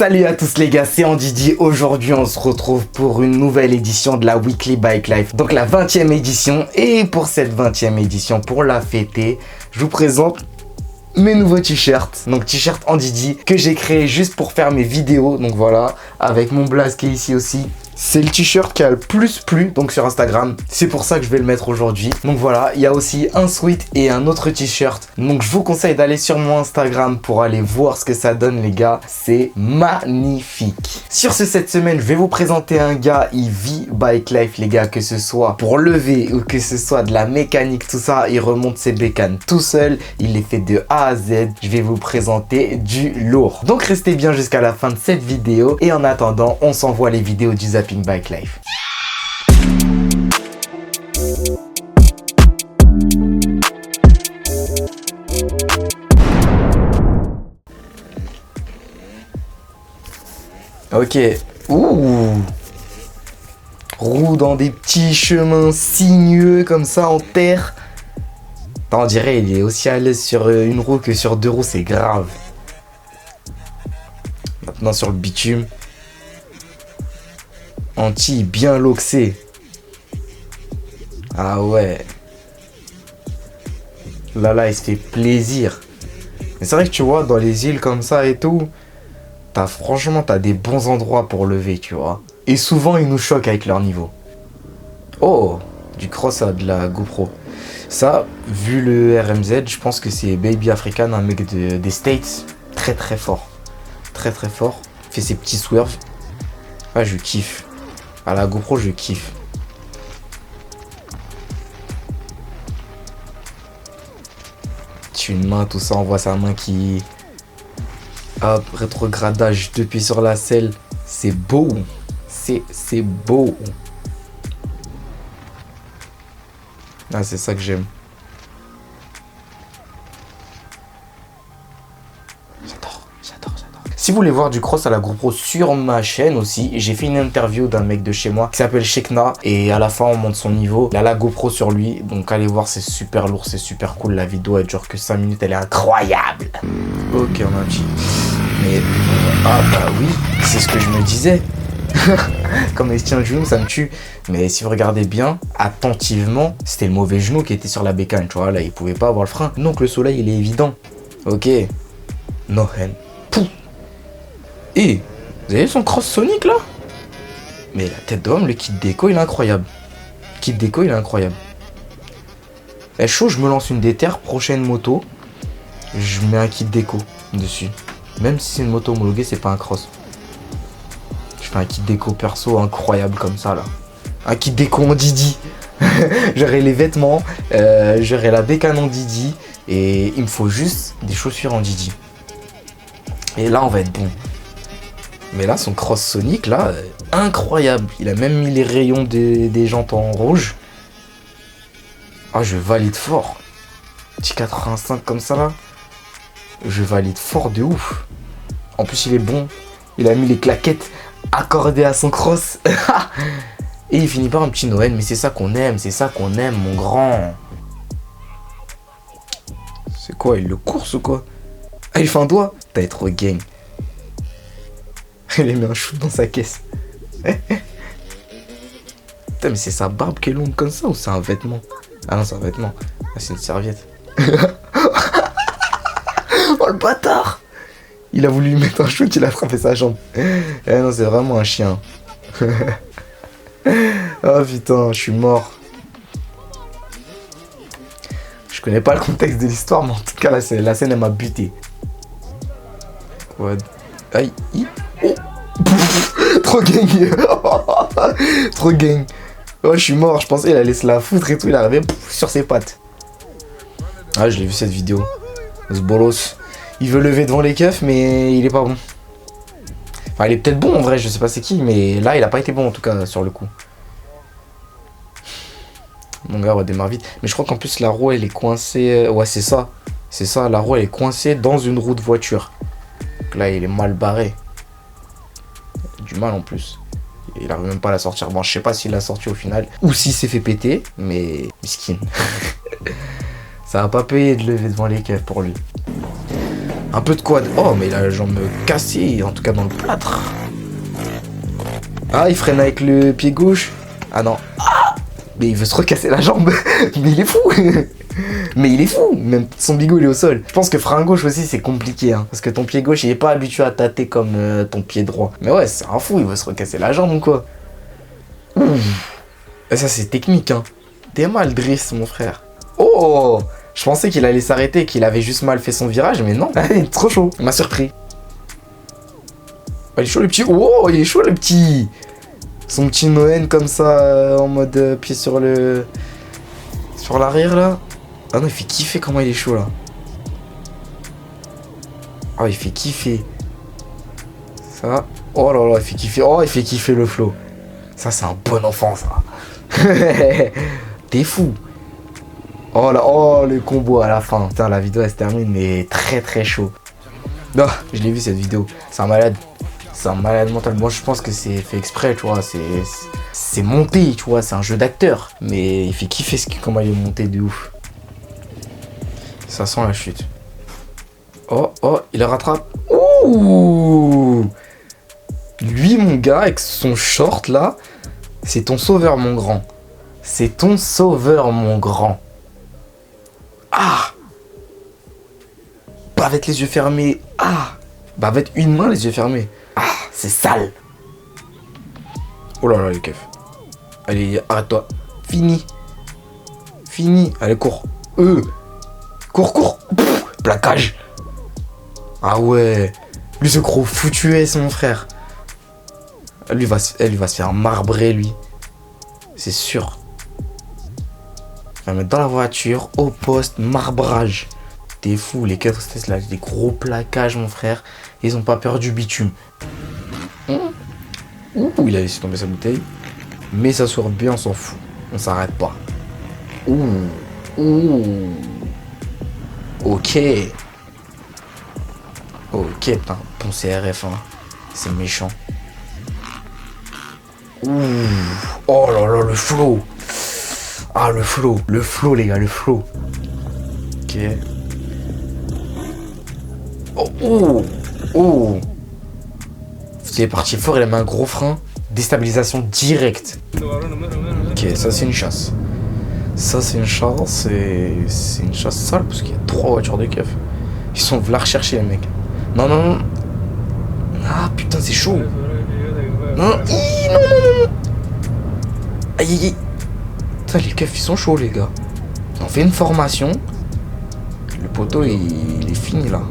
Salut à tous les gars, c'est Andidi. Aujourd'hui on se retrouve pour une nouvelle édition de la Weekly Bike Life. Donc la 20e édition. Et pour cette 20e édition, pour la fêter, je vous présente mes nouveaux t-shirts. Donc t-shirt Andidi que j'ai créé juste pour faire mes vidéos. Donc voilà, avec mon blaze qui est ici aussi. C'est le t-shirt qui a le plus plu donc sur Instagram. C'est pour ça que je vais le mettre aujourd'hui. Donc voilà, il y a aussi un sweat et un autre t-shirt. Donc je vous conseille d'aller sur mon Instagram pour aller voir ce que ça donne les gars. C'est magnifique. Sur ce, cette semaine, je vais vous présenter un gars. Il vit Bike Life les gars, que ce soit pour lever ou que ce soit de la mécanique, tout ça. Il remonte ses bécanes tout seul. Il les fait de A à Z. Je vais vous présenter du lourd. Donc restez bien jusqu'à la fin de cette vidéo. Et en attendant, on s'envoie les vidéos du Zapping Bike Life. Ok. Ouh. Roue dans des petits chemins sinueux comme ça en terre. On dirait il est aussi à l'aise sur une roue que sur deux roues, c'est grave. Maintenant sur le bitume. Anti bien loxé. Ah ouais. Là, il se fait plaisir. Mais c'est vrai que tu vois, dans les îles comme ça et tout, franchement, t'as des bons endroits pour lever, tu vois. Et souvent, ils nous choquent avec leur niveau. Oh, du cross à de la GoPro. Ça, vu le RMZ, je pense que c'est Baby African, un mec des States. Très très fort. Très très fort. Il fait ses petits swerves. Ah, je kiffe. À la GoPro, je kiffe. Une main, tout ça, on voit sa main qui... Hop, rétrogradage depuis sur la selle. C'est beau. C'est beau. Ah, c'est ça que j'aime. J'adore. Si vous voulez voir du cross à la GoPro sur ma chaîne aussi, j'ai fait une interview d'un mec de chez moi qui s'appelle Shekna et à la fin on monte son niveau. Il a la GoPro sur lui, donc allez voir, c'est super lourd, c'est super cool. La vidéo elle dure que 5 minutes, elle est incroyable. Ok, on a un petit... Mais... Ah bah oui, c'est ce que je me disais. Comme il se tient le genou, ça me tue. Mais si vous regardez bien, attentivement, c'était le mauvais genou qui était sur la bécane, tu vois. Là, il pouvait pas avoir le frein. Donc le soleil, il est évident. Ok. No hand. Pouh. Et vous avez vu son cross Sonic là? Mais la tête d'homme, le kit déco il est incroyable. Le kit déco il est incroyable. Elle chaud, je me lance une déterre, prochaine moto. Je mets un kit déco dessus. Même si c'est une moto homologuée, c'est pas un cross. Je fais un kit déco perso incroyable comme ça là. Un kit déco en Didi. J'aurai les vêtements, j'aurai la bécane en Didi. Et il me faut juste des chaussures en Didi. Et là on va être bon. Mais là, son cross Sonic, là, incroyable. Il a même mis les rayons des jantes en rouge. Ah, je valide fort. Petit 85 comme ça, là. Je valide fort de ouf. En plus, il est bon. Il a mis les claquettes accordées à son cross. Et il finit par un petit Noël. Mais c'est ça qu'on aime. C'est ça qu'on aime, mon grand. C'est quoi? Il le course ou quoi? Ah, il fait un doigt? T'as trop gang. Il a mis un shoot dans sa caisse. Putain, mais c'est sa barbe qui est longue comme ça ou c'est un vêtement? Ah non, c'est un vêtement. Ah, c'est une serviette. Oh le bâtard! Il a voulu lui mettre un shoot, il a frappé sa jambe. Eh non, c'est vraiment un chien. Oh putain, je suis mort. Je connais pas le contexte de l'histoire, mais en tout cas, la scène elle m'a buté. Quoi? Aïe. Oh. Trop gang. Trop gang. Oh, je suis mort, je pensais qu'il allait se la foutre et tout, il est arrivé sur ses pattes. Ah, je l'ai vu cette vidéo. Ce bolos. Il veut lever devant les keufs, mais il est pas bon. Enfin, il est peut-être bon en vrai, je sais pas c'est qui, mais là, il a pas été bon en tout cas sur le coup. Mon gars redémarre vite. Mais je crois qu'en plus, la roue, elle est coincée. Ouais, c'est ça. C'est ça, la roue, elle est coincée dans une roue de voiture. Donc là, il est mal barré. Du mal en plus. Il arrive même pas à la sortir. Bon, je sais pas s'il l'a sorti au final ou s'il s'est fait péter, mais miskin. Ça va pas payer de lever devant les keufs pour lui. Un peu de quad. Oh, mais il a la jambe cassée, en tout cas dans le plâtre. Ah, il freine avec le pied gauche. Ah non. Ah, mais il veut se recasser la jambe. Mais il est fou. Mais il est fou. Même son bigot, il est au sol. Je pense que frein gauche aussi, c'est compliqué. Hein, parce que ton pied gauche, il est pas habitué à tâter comme ton pied droit. Mais ouais, c'est un fou. Il veut se recasser la jambe ou quoi. Et ça, c'est technique. Hein. T'es mal, Driss, mon frère. Oh, je pensais qu'il allait s'arrêter, qu'il avait juste mal fait son virage. Mais non. Il est trop chaud. Il m'a surpris. Il est chaud le petit. Oh, il est chaud le petit. Son petit Noël comme ça, en mode pied sur le... Sur l'arrière là. Ah non, il fait kiffer comment il est chaud là. Oh, il fait kiffer. Ça. Oh là là, il fait kiffer. Oh, il fait kiffer le flow. Ça, c'est un bon enfant ça. T'es fou. Oh là, oh le combo à la fin. Putain, la vidéo elle se termine mais très très chaud. Non, je l'ai vu cette vidéo. C'est un malade. C'est un malade mental. Moi, je pense que c'est fait exprès, tu vois. C'est monté, tu vois. C'est un jeu d'acteur. Mais il fait kiffer comment il est monté de ouf. Ça sent la chute. Oh, oh, il le rattrape. Ouh! Lui, mon gars, avec son short, là, c'est ton sauveur, mon grand. C'est ton sauveur, mon grand. Ah! Bavette les yeux fermés. Ah! Bavette une main, les yeux fermés. Ah, c'est sale. Oh là là, les keufs. Allez, arrête-toi. Fini. Fini. Allez, cours. Cours, cours. Pff, plaquage. Ah ouais. Lui, ce gros foutu est mon frère. Lui, va se faire marbrer, lui. C'est sûr. Il va mettre dans la voiture, au poste, marbrage. T'es fou, les keufs, c'est là, des gros plaquages, mon frère. Ils ont pas peur du bitume. Ouh, il a laissé tomber sa bouteille. Mais ça sort bien, on s'en fout. On s'arrête pas. Ouh. Ok. Ok, putain. Ton CRF, hein. C'est méchant. Ouh. Oh là là, le flow. Ah, le flow. Le flow, les gars, le flow. Ok. Oh. C'est parti fort, il a mis un gros frein. Déstabilisation directe. Ok, ça c'est une chasse. Ça c'est une chasse et c'est une chasse sale parce qu'il y a 3 voitures de keuf. Ils sont venus la rechercher les mecs. Non. Ah putain c'est chaud. Non. Aïe. Putain les keufs ils sont chauds les gars. Ils ont fait une formation. Le poteau il est fini là.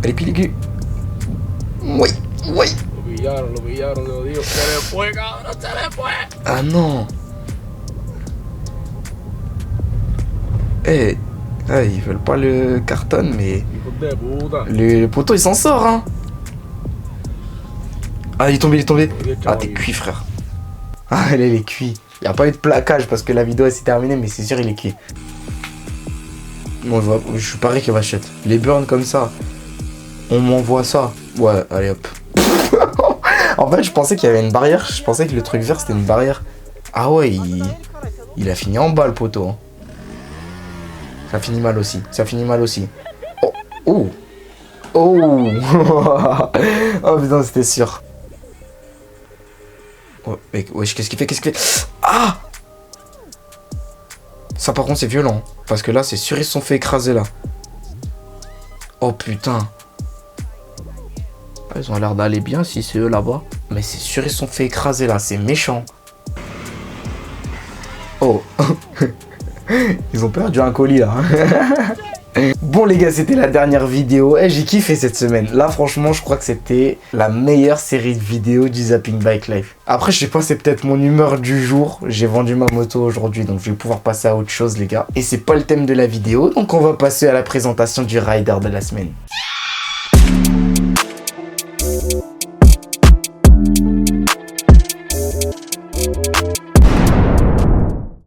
Allez puis Oui. Ah non. Eh, ils veulent pas le carton, mais le poteau il s'en sort, hein. Ah, il est tombé. Ah, t'es cuit, frère. Ah, il est cuit. Il n'y a pas eu de plaquage parce que la vidéo s'est terminée, mais c'est sûr il est cuit. Bon, je suis pareil qu'il va shut. Les burns comme ça, on m'envoie ça. Ouais, allez hop. En fait, je pensais qu'il y avait une barrière. Je pensais que le truc vert c'était une barrière. Ah ouais, il a fini en bas le poteau. Hein. Ça finit mal aussi. Oh. Oh putain, c'était sûr. Oh, mec, wesh, qu'est-ce qu'il fait Ah! Ça par contre c'est violent. Parce que là c'est sûr ils se sont fait écraser là. Oh putain. Ils ont l'air d'aller bien si c'est eux là-bas. Mais c'est sûr ils se sont fait écraser là, c'est méchant. Oh. Ils ont perdu un colis là. Bon les gars, c'était la dernière vidéo. J'ai kiffé cette semaine. Là franchement je crois que c'était la meilleure série de vidéos du Zapping Bike Life. Après je sais pas, c'est peut-être mon humeur du jour. J'ai vendu ma moto aujourd'hui donc je vais pouvoir passer à autre chose les gars. Et c'est pas le thème de la vidéo, donc on va passer à la présentation du rider de la semaine.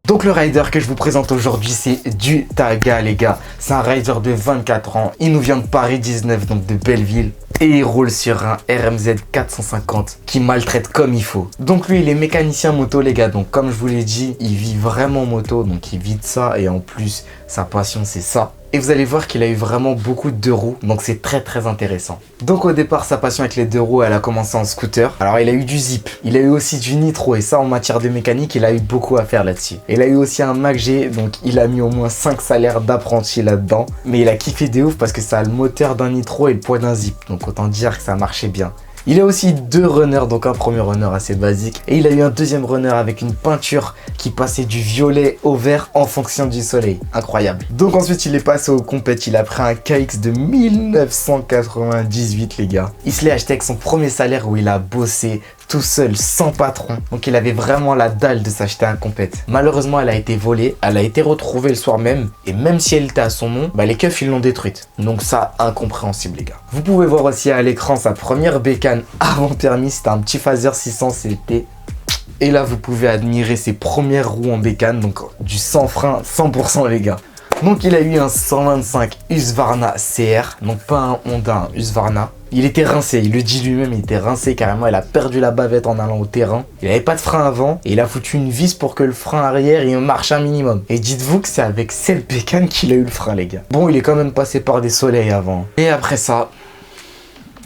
Donc le rider que je vous présente aujourd'hui c'est du Taga les gars. C'est un rider de 24 ans. Il nous vient de Paris 19, donc de Belleville. et il roule sur un RMZ 450 qui maltraite comme il faut. Donc lui, il est mécanicien moto les gars, donc comme je vous l'ai dit, il vit vraiment moto, donc il vit de ça et en plus, sa passion c'est ça. Et vous allez voir qu'il a eu vraiment beaucoup de deux roues, donc c'est très intéressant. Donc au départ, sa passion avec les deux roues, elle a commencé en scooter. Alors il a eu du Zip, il a eu aussi du Nitro, et ça en matière de mécanique, il a eu beaucoup à faire là-dessus. Il a eu aussi un Mac G, donc il a mis au moins 5 salaires d'apprenti là-dedans. Mais il a kiffé de ouf parce que ça a le moteur d'un Nitro et le poids d'un Zip, donc autant dire que ça marchait bien. Il a aussi deux runners, donc un premier runner assez basique et il a eu un deuxième runner avec une peinture qui passait du violet au vert en fonction du soleil. Incroyable. Donc ensuite il est passé au compète, il a pris un KX de 1998 les gars. Il se l'est acheté avec son premier salaire où il a bossé tout seul, sans patron. Donc il avait vraiment la dalle de s'acheter un compète. Malheureusement, elle a été volée, elle a été retrouvée le soir même. Et même si elle était à son nom, les keufs ils l'ont détruite. Donc ça, incompréhensible les gars. Vous pouvez voir aussi à l'écran sa première bécane avant permis. C'était un petit Phaser 600 CT. Et là, vous pouvez admirer ses premières roues en bécane. Donc du sans frein 100% les gars. Donc il a eu un 125 Husqvarna CR. Donc pas un Honda, un Husqvarna. Il était rincé, il le dit lui-même, il était rincé carrément, il a perdu la bavette en allant au terrain. Il n'avait pas de frein avant et il a foutu une vis pour que le frein arrière il marche un minimum. Et dites-vous que c'est avec cette bécane qu'il a eu le frein les gars. Bon, il est quand même passé par des soleils avant. Et après ça,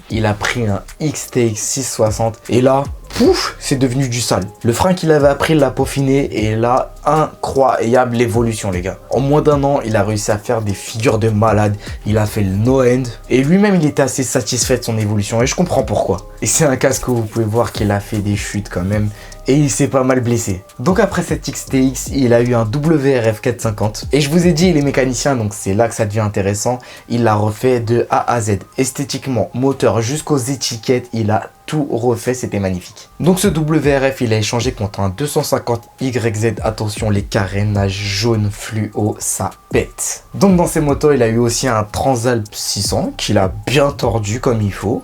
il a pris un XTX 660 et là, pouf, c'est devenu du sale. Le frein qu'il avait appris, il l'a peaufiné et là, incroyable évolution les gars. En moins d'un an, il a réussi à faire des figures de malade. Il a fait le no-end et lui-même, il était assez satisfait de son évolution et je comprends pourquoi. Et c'est un casque où vous pouvez voir qu'il a fait des chutes quand même et il s'est pas mal blessé. Donc après cette XTX, il a eu un WRF 450 et je vous ai dit, il est mécanicien donc c'est là que ça devient intéressant. Il l'a refait de A à Z, esthétiquement, moteur jusqu'aux étiquettes, il a tout refait, c'était magnifique. Donc ce WRF, il a échangé contre un 250 YZ. Attention, les carénages jaunes fluo, ça pète. Donc dans ces motos, il a eu aussi un Transalp 600 qu'il a bien tordu comme il faut.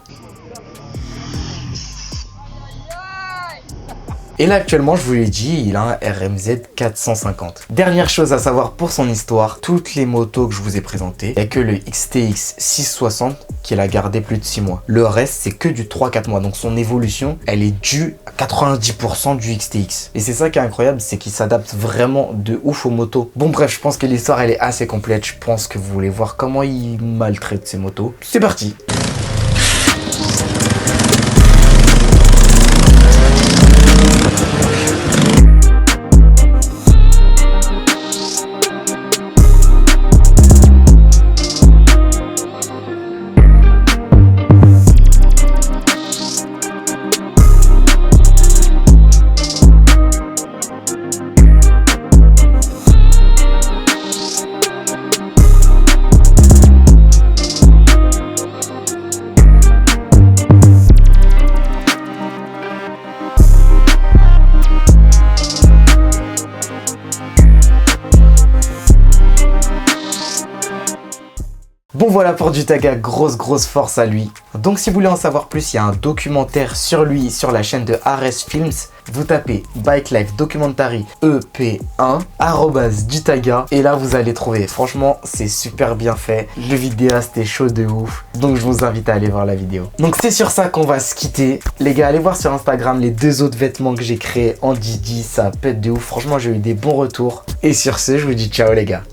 Et là actuellement, je vous l'ai dit, il a un RMZ 450. Dernière chose à savoir pour son histoire, toutes les motos que je vous ai présentées, il n'y a que le XTX 660 qu'il a gardé plus de 6 mois. Le reste, c'est que du 3-4 mois. Donc son évolution, elle est due à 90% du XTX. Et c'est ça qui est incroyable, c'est qu'il s'adapte vraiment de ouf aux motos. Bon bref, je pense que l'histoire, elle est assez complète. Je pense que vous voulez voir comment il maltraite ses motos. C'est parti! Bon voilà pour du Taga, grosse force à lui. Donc si vous voulez en savoir plus, il y a un documentaire sur lui sur la chaîne de Ares Films. Vous tapez Bike Life Documentary EP1 @dutaga et là vous allez trouver. Franchement c'est super bien fait. Le vidéaste est chaud de ouf. Donc je vous invite à aller voir la vidéo. Donc c'est sur ça qu'on va se quitter. Les gars, allez voir sur Instagram les deux autres vêtements que j'ai créés en Didi. Ça pète de ouf. Franchement j'ai eu des bons retours. Et sur ce, je vous dis ciao les gars.